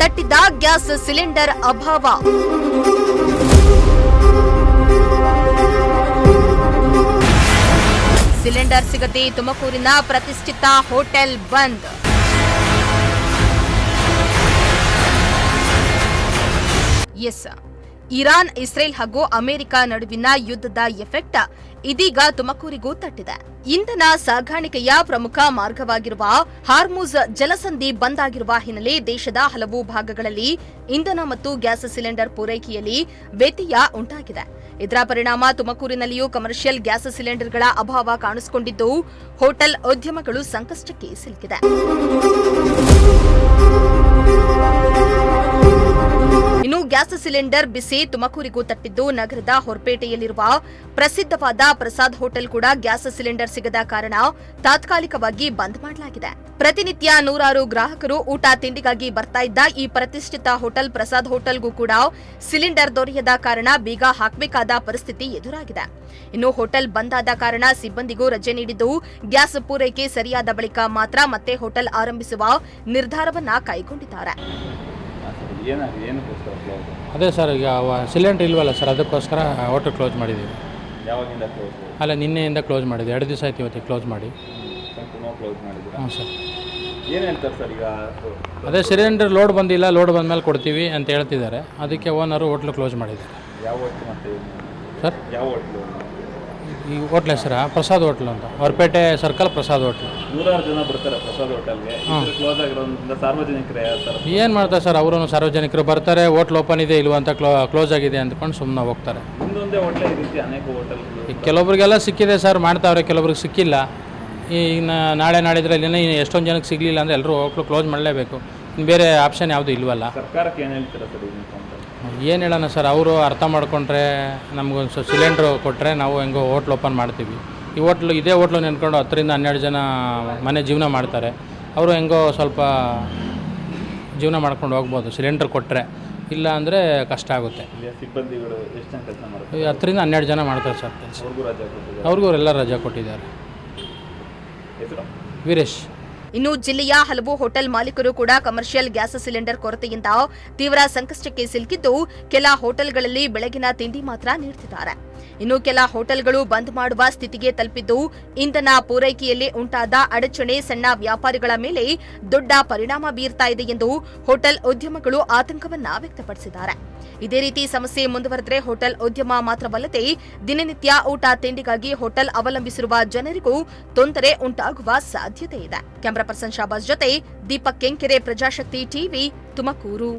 ತಟ್ಟಿದ್ದ gas cylinder ಅಭಾವ. Cylinder ಸಿಗದೆ ತುಮಕೂರಿನ ಪ್ರತಿಷ್ಠಿತ ಹೋಟೆಲ್ ಬಂದ್. ಇರಾನ್, ಇಸ್ರೇಲ್ ಹಾಗೂ ಅಮೆರಿಕ ನಡುವಿನ ಯುದ್ಧದ ಎಫೆಕ್ಟ್ ಇದೀಗ ತುಮಕೂರಿಗೂ ತಟ್ಟಿದೆ. ಇಂಧನ ಸಾಗಾಣಿಕೆಯ ಪ್ರಮುಖ ಮಾರ್ಗವಾಗಿರುವ ಹಾರ್ಮುಜ್ ಜಲಸಂಧಿ ಬಂದ್ ಆಗಿರುವ ಹಿನ್ನೆಲೆ ದೇಶದ ಹಲವು ಭಾಗಗಳಲ್ಲಿ ಇಂಧನ ಮತ್ತು ಗ್ಯಾಸ್ ಸಿಲಿಂಡರ್ ಪೂರೈಕೆಯಲ್ಲಿ ವ್ಯತ್ಯಯ ಉಂಟಾಗಿದೆ. ಇದರ ಪರಿಣಾಮ ತುಮಕೂರಿನಲ್ಲಿಯೂ ಕಮರ್ಷಿಯಲ್ ಗ್ಯಾಸ್ ಸಿಲಿಂಡರ್ಗಳ ಅಭಾವ ಕಾಣಿಸಿಕೊಂಡಿದ್ದು ಹೋಟೆಲ್ ಉದ್ಯಮಗಳು ಸಂಕಷ್ಟಕ್ಕೆ ಸಿಲುಕಿದೆ. ಇನ್ನು ಗ್ಯಾಸ್ ಸಿಲಿಂಡರ್ ಬಿಸಿ ತುಮಕೂರಿಗೂ ತಟ್ಟಿದ್ದು ನಗರದ ಹೊರಪೇಟೆಯಲ್ಲಿರುವ ಪ್ರಸಿದ್ಧವಾದ ಪ್ರಸಾದ್ ಹೋಟೆಲ್ ಕೂಡ ಗ್ಯಾಸ್ ಸಿಲಿಂಡರ್ ಸಿಗದ ಕಾರಣ ತಾತ್ಕಾಲಿಕವಾಗಿ ಬಂದ್ ಮಾಡಲಾಗಿದೆ. ಪ್ರತಿನಿತ್ಯ ನೂರಾರು ಗ್ರಾಹಕರು ಊಟ ತಿಂಡಿಗಾಗಿ ಬರ್ತಾ ಇದ್ದ ಈ ಪ್ರತಿಷ್ಠಿತ ಹೋಟೆಲ್ ಪ್ರಸಾದ್ ಹೋಟೆಲ್ಗೂ ಕೂಡ ಸಿಲಿಂಡರ್ ದೊರೆಯದ ಕಾರಣ ಬೀಗ ಹಾಕಬೇಕಾದ ಪರಿಸ್ಥಿತಿ ಎದುರಾಗಿದೆ. ಇನ್ನು ಹೋಟೆಲ್ ಬಂದ್ ಆದ ಕಾರಣ ಸಿಬ್ಬಂದಿಗೂ ರಜೆ ನೀಡಿದ್ದು ಗ್ಯಾಸ್ ಪೂರೈಕೆ ಸರಿಯಾದ ಬಳಿಕ ಮಾತ್ರ ಮತ್ತೆ ಹೋಟೆಲ್ ಆರಂಭಿಸುವ ನಿರ್ಧಾರವನ್ನ ಕೈಗೊಂಡಿದ್ದಾರೆ. ಅದೇ ಸರ್, ಈಗ ಸಿಲಿಂಡರ್ ಇಲ್ವಲ್ಲ ಸರ್, ಅದಕ್ಕೋಸ್ಕರ ಹೋಟೆಲ್ ಕ್ಲೋಸ್ ಮಾಡಿದ್ದೀವಿ. ಯಾವಾಗಿಂದ ಕ್ಲೋಸ್? ಅಲ್ಲ, ನಿನ್ನೆಯಿಂದ ಕ್ಲೋಸ್ ಮಾಡಿದ್ವಿ. 2 ದಿವಸ ಆಯ್ತು ಇವತ್ತಿಗೆ ಕ್ಲೋಸ್ ಮಾಡಿ. ಕ್ಲೋಸ್ ಮಾಡಿದ್ದೀರಾ? ಹ್ಞೂ ಸರ್. ಏನು ಹೇಳ್ತಾರೆ ಸರ್ ಈಗ? ಅದೇ ಸಿಲಿಂಡರ್ ಲೋಡ್ ಬಂದಿಲ್ಲ, ಲೋಡ್ ಬಂದಮೇಲೆ ಕೊಡ್ತೀವಿ ಅಂತ ಹೇಳ್ತಿದ್ದಾರೆ. ಅದಕ್ಕೆ ಓನರು ಹೋಟ್ಲು ಕ್ಲೋಸ್ ಮಾಡಿದ್ದಾರೆ. ಯಾವ ಹೋಟ್ಲು ಮತ್ತೆ ಸರ್? ಯಾವ ಹೋಟ್ಲು? ಈ ಹೋಟ್ಲ್ ಹೆಸರಾ ಪ್ರಸಾದ್ ಹೋಟ್ಲು ಅಂತ, ಹೊರಪೇಟೆ ಸರ್ಕಲ್ ಪ್ರಸಾದ್ ಹೋಟ್ಲು. ನೂರಾರು ಜನ ಬರ್ತಾರೆ ಪ್ರಸಾದ್ ಹೋಟೆಲ್ಗೆ. ಕ್ಲೋಸ್ ಆಗಿರೋದ್ರಿಂದ ಸಾರ್ವಜನಿಕರೇ ಏನು ಮಾಡ್ತಾರೆ ಸರ್, ಅವರು ಸಾರ್ವಜನಿಕರು ಬರ್ತಾರೆ, ಹೋಟ್ಲ್ ಓಪನ್ ಇದೆ ಇಲ್ವ ಅಂತ ಕ್ಲೋಸ್ ಆಗಿದೆ ಅಂದ್ಕೊಂಡು ಸುಮ್ಮನೆ ಹೋಗ್ತಾರೆ. ಇನ್ನೊಂದೇ ಹೋಟ್ಲ್ ಈ ರೀತಿ ಅನೇಕ ಹೋಟೆಲ್ಗಳು. ಈಗ ಕೆಲವರಿಗೆಲ್ಲ ಸಿಕ್ಕಿದೆ ಸರ್, ಮಾಡ್ತಾವ್ರೆ, ಕೆಲವ್ರಿಗೆ ಸಿಕ್ಕಿಲ್ಲ. ಈಗ ನಾಳೆ ನಾಡಿದ್ರಲ್ಲಿ ಎಷ್ಟೊಂದು ಜನಕ್ಕೆ ಸಿಗಲಿಲ್ಲ ಅಂದರೆ ಎಲ್ಲರೂ ಹೋಟ್ಲು ಕ್ಲೋಸ್ ಮಾಡಲೇಬೇಕು. ಇನ್ನು ಬೇರೆ ಆಪ್ಷನ್ ಯಾವುದು ಇಲ್ವಲ್ಲ. ಸರ್ಕಾರಕ್ಕೆ ಏನು ಹೇಳ್ತೀರಾ ಸರ್? ಏನು ಹೇಳೋಣ ಸರ್, ಅವರು ಅರ್ಥ ಮಾಡ್ಕೊಂಡ್ರೆ ನಮಗೊಂದು ಸಿಲಿಂಡ್ರು ಕೊಟ್ಟರೆ ನಾವು ಹೆಂಗೋ ಹೋಟ್ಲ್ ಓಪನ್ ಮಾಡ್ತೀವಿ. ಇದೇ ಹೋಟ್ಲು ನೆನ್ಕೊಂಡು 10 ರಿಂದ 12 ಜನ ಮನೆ ಜೀವನ ಮಾಡ್ತಾರೆ. ಅವರು ಹೆಂಗೋ ಸ್ವಲ್ಪ ಜೀವನ ಮಾಡ್ಕೊಂಡು ಹೋಗ್ಬೋದು ಸಿಲಿಂಡ್ರ್ ಕೊಟ್ಟರೆ. ಇಲ್ಲ ಅಂದರೆ ಕಷ್ಟ ಆಗುತ್ತೆ. ಸಿಬ್ಬಂದಿಗಳು ಎಷ್ಟು ಜನ ಕೆಲಸ ಮಾಡ್ತಾರೆ? 10 ರಿಂದ 12 ಜನ ಮಾಡ್ತಾರೆ ಸರ್ ಕೆಲಸ. ಅವ್ರಿಗೂ ಎಲ್ಲ ರಜೆ ಕೊಟ್ಟಿದ್ದಾರೆ. ವೀರೇಶ್. ಇನ್ನು ಜಿಲ್ಲೆಯ ಹಲವು ಹೋಟೆಲ್ ಮಾಲೀಕರು ಕೂಡ ಕಮರ್ಷಿಯಲ್ ಗ್ಯಾಸ್ ಸಿಲಿಂಡರ್ ಕೊರತೆಯಿಂದ ತೀವ್ರ ಸಂಕಷ್ಟಕ್ಕೆ ಸಿಲುಕಿದ್ದು ಕೆಲ ಹೋಟೆಲ್ಗಳಲ್ಲಿ ಬೆಳಗಿನ ತಿಂಡಿ ಮಾತ್ರ ನೀಡುತ್ತಿದ್ದಾರೆ. ಇನ್ನು ಕೆಲ ಹೋಟೆಲ್ಗಳು ಬಂದ್ ಮಾಡುವ ಸ್ಥಿತಿಗೆ ತಲುಪಿದ್ದು ಇಂಧನ ಪೂರೈಕೆಯಲ್ಲಿ ಉಂಟಾದ ಅಡಚಣೆ ಸಣ್ಣ ವ್ಯಾಪಾರಿಗಳ ಮೇಲೆ ದೊಡ್ಡ ಪರಿಣಾಮ ಬೀರ್ತಾ ಇದೆ ಎಂದು ಹೋಟೆಲ್ ಉದ್ಯಮಗಳು ಆತಂಕವನ್ನ ವ್ಯಕ್ತಪಡಿಸಿದ್ದಾರೆ. ಇದೇ ರೀತಿ ಸಮಸ್ಯೆ ಮುಂದುವರೆದರೆ ಹೋಟೆಲ್ ಉದ್ಯಮ ಮಾತ್ರವಲ್ಲದೆ ದಿನನಿತ್ಯ ಊಟ ತಿಂಡಿಗಾಗಿ ಹೋಟೆಲ್ ಅವಲಂಬಿಸಿರುವ ಜನರಿಗೂ ತೊಂದರೆ ಉಂಟಾಗುವ ಸಾಧ್ಯತೆ ಇದೆ. ಕ್ಯಾಮರಾ ಪರ್ಸನ್ ಶಾಬಾಜ್ ಜೊತೆ ದೀಪಕ್ ಕೆಂಕೆರೆ, ಪ್ರಜಾಶಕ್ತಿ ಟಿವಿ, ತುಮಕೂರು.